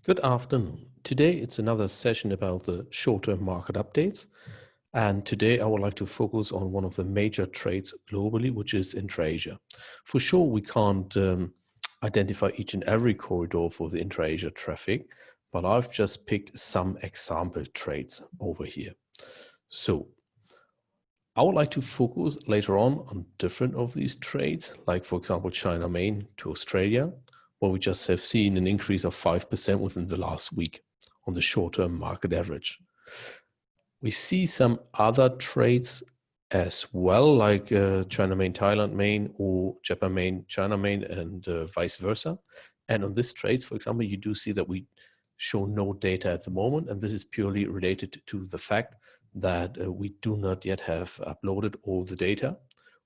Good afternoon. Today it's another session about the short-term market updates. And today I would like to focus on one of the major trades globally, which is intra-Asia. For sure, we can't identify each and every corridor for the intra-Asia traffic, but I've just picked some example trades over here. So I would like to focus later on different of these trades, like for example, China main to Australia, where we just have seen an increase of 5% within the last week on the short-term market average. We see some other trades as well, like China main, Thailand main, or Japan main, China main, and vice versa. And on this trades, for example, you do see that we show no data at the moment, and this is purely related to the fact that we do not yet have uploaded all the data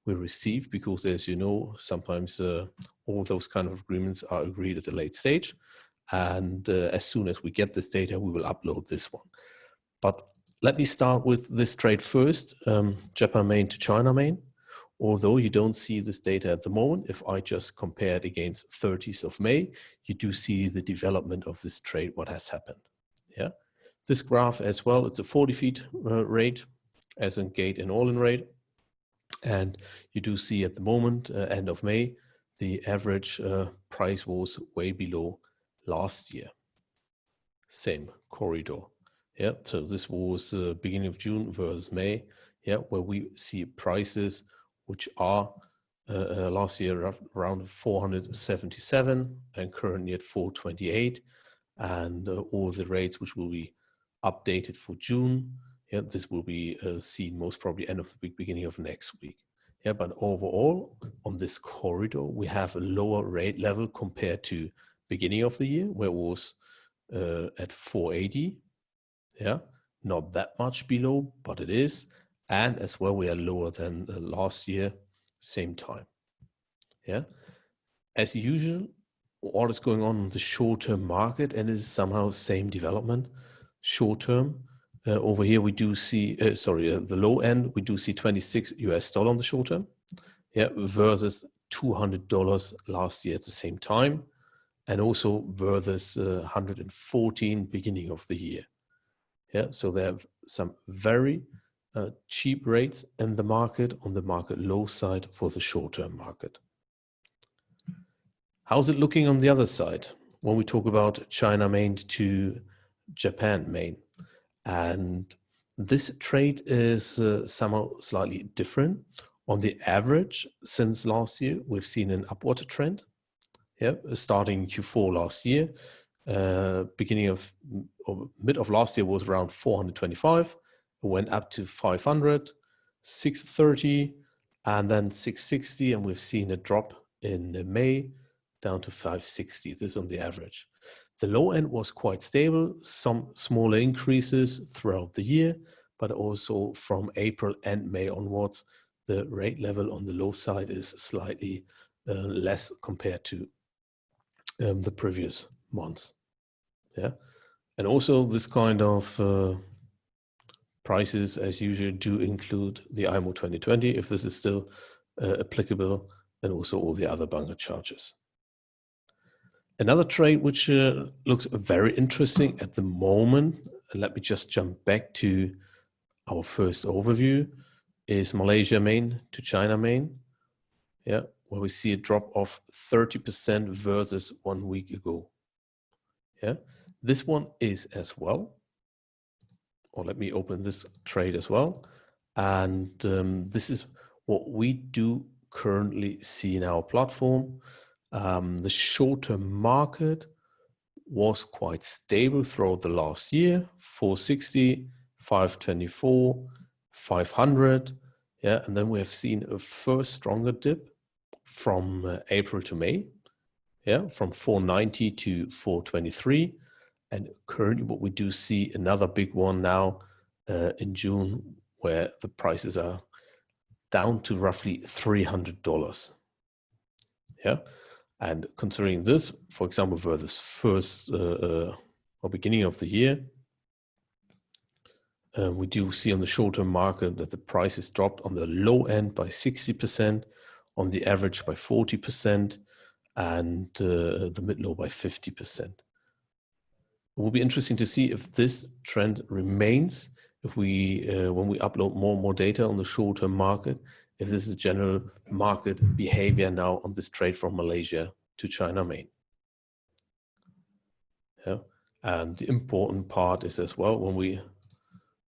we receive, because as you know, sometimes all those kind of agreements are agreed at a late stage. And as soon as we get this data, we will upload this one. But let me start with this trade first, Japan main to China main. Although you don't see this data at the moment, if I just compare it against 30th of May, you do see the development of this trade, what has happened. Yeah, this graph as well, it's a 40 feet rate as in gate and all-in rate. And you do see at the moment, end of May, the average price was way below last year. Same corridor. Yeah, so this was beginning of June versus May. Yeah, where we see prices which are last year around 477 and currently at 428, and all the rates which will be updated for June. Yeah, this will be seen most probably end of the week, beginning of next week. Yeah, but overall on this corridor, we have a lower rate level compared to beginning of the year, where it was at 480. Yeah, not that much below, but it is. And as well, we are lower than last year, same time. Yeah, as usual, what is going on in the short-term market, and it is somehow same development. Short-term, over here we do see, the low end, we do see $26 on the short-term, yeah, versus $200 last year at the same time, and also versus 114 beginning of the year. Yeah, so they have some very cheap rates in the market on the market low side for the short-term market. How's it looking on the other side when we talk about China main to Japan main? And this trade is somehow slightly different. On the average, since last year, we've seen an upward trend. Yeah, starting Q4 last year, beginning of or mid of last year was around 425. It went up to 500, 630, and then 660, and we've seen a drop in May down to 560. This on the average. The low end was quite stable, some smaller increases throughout the year, but also from April and May onwards, the rate level on the low side is slightly less compared to the previous months. Yeah, and also this kind of prices, as usual, do include the IMO 2020, if this is still applicable, and also all the other bunker charges. Another trade which looks very interesting at the moment, and let me just jump back to our first overview, is Malaysia main to China main. Yeah, where we see a drop of 30% versus 1 week ago. Yeah, this one is as well, or let me open this trade as well. And this is what we do currently see in our platform. The short-term market was quite stable throughout the last year, 460, 524, 500. Yeah, and then we have seen a first stronger dip from April to May. Yeah, from 490 to 423. And currently what we do see another big one now in June, where the prices are down to roughly $300. Yeah, and considering this, for example, for this first or beginning of the year, we do see on the short-term market that the prices dropped on the low end by 60%, on the average by 40%, and the mid-low by 50%. It will be interesting to see if this trend remains, if we, when we upload more and more data on the short-term market, if this is general market behavior now on this trade from Malaysia to China main. Yeah. And the important part is as well, when we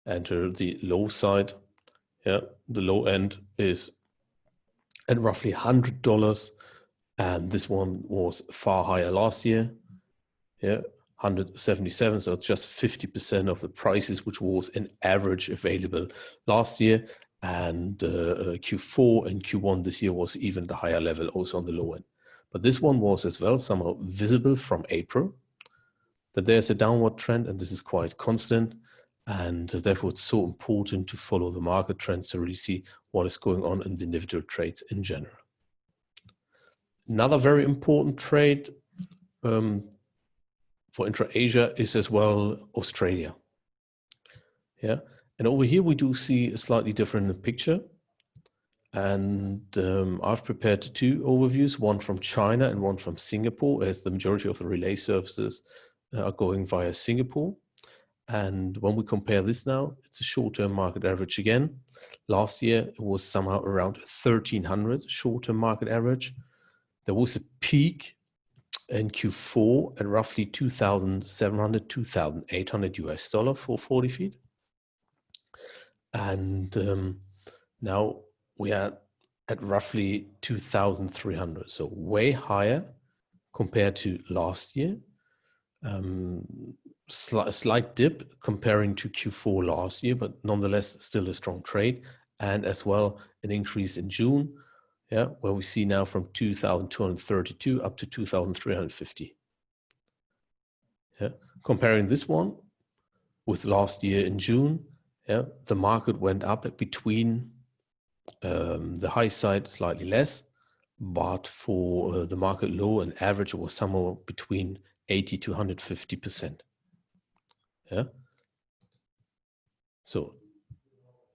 enter the low side, yeah, the low end is at roughly $100, and this one was far higher last year. Yeah, 177, so just 50% of the prices, which was an average available last year. And Q4 and Q1 this year was even the higher level, also on the low end. But this one was as well somehow visible from April, that there's a downward trend, and this is quite constant. And therefore, it's so important to follow the market trends to really see what is going on in the individual trades in general. Another very important trade for intra-Asia is as well Australia. Yeah, and over here we do see a slightly different picture. And I've prepared two overviews, one from China and one from Singapore, as the majority of the relay services are going via Singapore. And when we compare this now, it's a short-term market average again. Last year, it was somehow around 1,300 short-term market average. There was a peak in Q4 at roughly 2,700, 2,800 US dollar for 40 feet. And now we are at roughly 2,300, so way higher compared to last year. Slight dip comparing to Q4 last year, but nonetheless still a strong trade, and as well an increase in June, yeah, where we see now from 2,232 up to 2,350. Yeah, comparing this one with last year in June, yeah, the market went up between the high side slightly less, but for the market low and average, it was somewhere between 80 to 150%. Yeah. So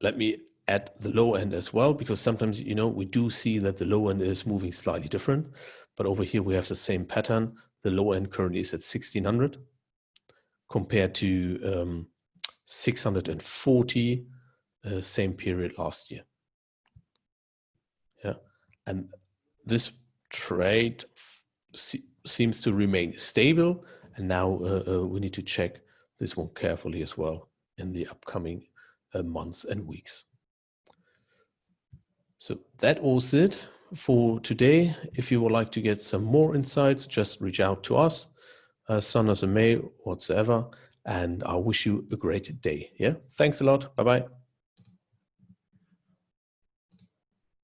let me add the low end as well, because sometimes, you know, we do see that the low end is moving slightly different, but over here we have the same pattern. The low end currently is at 1,600 compared to 640 same period last year. Yeah, and this trade seems to remain stable, and now we need to check this one carefully as well in the upcoming months and weeks. So that was it for today. If you would like to get some more insights, just reach out to us, send us a mail, whatsoever, and I wish you a great day. Yeah, thanks a lot. Bye-bye.